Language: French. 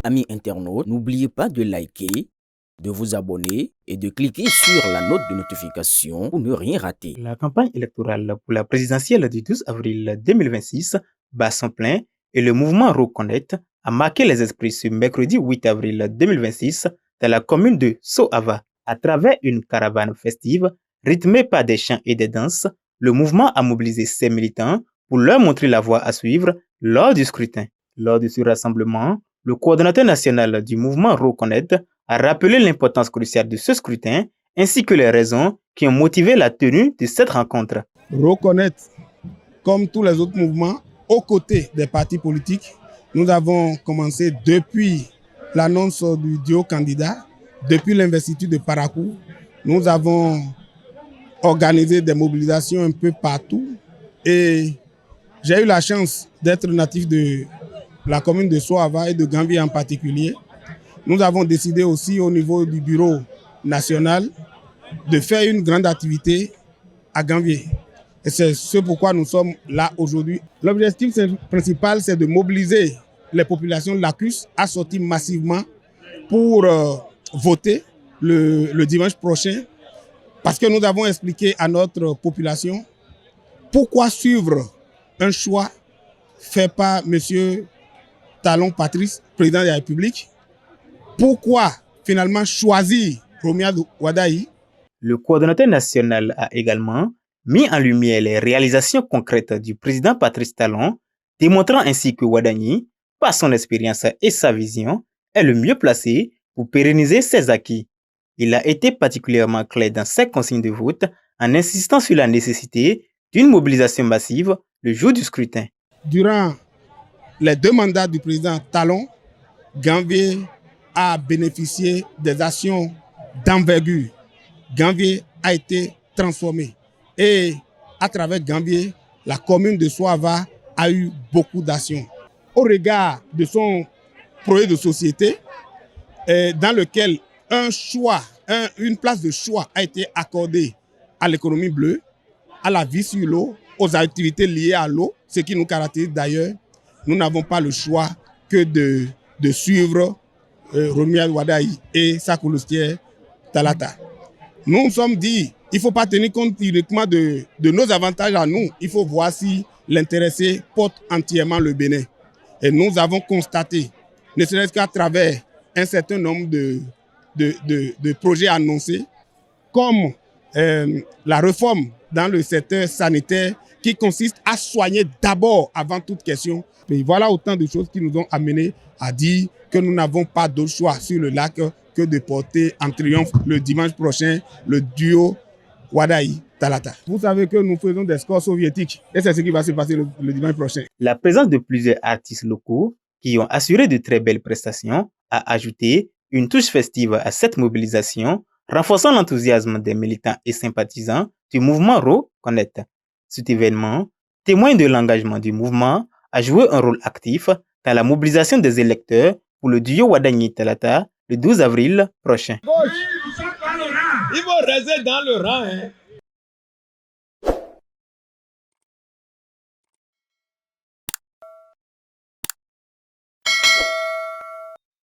Amis internautes, n'oubliez pas de liker, de vous abonner et de cliquer sur la note de notification pour ne rien rater. La campagne électorale pour la présidentielle du 12 avril 2026 bat son plein et le mouvement Reconnect a marqué les esprits ce mercredi 8 avril 2026 dans la commune de Sohava. À travers une caravane festive rythmée par des chants et des danses, le mouvement a mobilisé ses militants pour leur montrer la voie à suivre lors du scrutin. Lors de ce rassemblement, le coordonnateur national du mouvement Reconnect a rappelé l'importance cruciale de ce scrutin ainsi que les raisons qui ont motivé la tenue de cette rencontre. Reconnect, comme tous les autres mouvements, aux côtés des partis politiques, nous avons commencé depuis l'annonce du duo candidat, depuis l'investiture de Parakou. Nous avons organisé des mobilisations un peu partout et j'ai eu la chance d'être natif de la commune de Sohava et de Gambier en particulier. Nous avons décidé aussi au niveau du bureau national de faire une grande activité à Gambier. Et c'est ce pourquoi nous sommes là aujourd'hui. L'objectif principal, c'est de mobiliser les populations de l'ACUS à sortir massivement pour voter le dimanche prochain. Parce que nous avons expliqué à notre population pourquoi suivre un choix fait par M. Talon Patrice, président de la République. Pourquoi finalement choisir Romuald Wadayi? Le coordonnateur national a également mis en lumière les réalisations concrètes du président Patrice Talon, démontrant ainsi que Wadayi, par son expérience et sa vision, est le mieux placé pour pérenniser ses acquis. Il a été particulièrement clair dans ses consignes de vote en insistant sur la nécessité d'une mobilisation massive le jour du scrutin. Durant les 2 mandats du président Talon, Gambier a bénéficié des actions d'envergure. Gambier a été transformé. Et à travers Gambier, la commune de Sohava a eu beaucoup d'actions. Au regard de son projet de société, dans lequel une place de choix a été accordée à l'économie bleue, à la vie sur l'eau, aux activités liées à l'eau, ce qui nous caractérise d'ailleurs. Nous n'avons pas le choix que de suivre Romuald Wadayi et sa colostière Talata. Nous nous sommes dit, il ne faut pas tenir compte uniquement de nos avantages à nous. Il faut voir si l'intéressé porte entièrement le Bénin. Et nous avons constaté, ne serait-ce qu'à travers un certain nombre de projets annoncés, comme la réforme dans le secteur sanitaire qui consiste à soigner d'abord avant toute question. Et voilà autant de choses qui nous ont amenés à dire que nous n'avons pas d'autre choix sur le lac que de porter en triomphe le dimanche prochain le duo Wadayi-Talata. Vous savez que nous faisons des scores soviétiques et c'est ce qui va se passer le dimanche prochain. La présence de plusieurs artistes locaux qui ont assuré de très belles prestations a ajouté une touche festive à cette mobilisation, renforçant l'enthousiasme des militants et sympathisants du mouvement Reconnect. Cet événement, témoin de l'engagement du mouvement, a joué un rôle actif dans la mobilisation des électeurs pour le duo Wadayi-Talata le 12 avril prochain. Il faut rester dans le rang.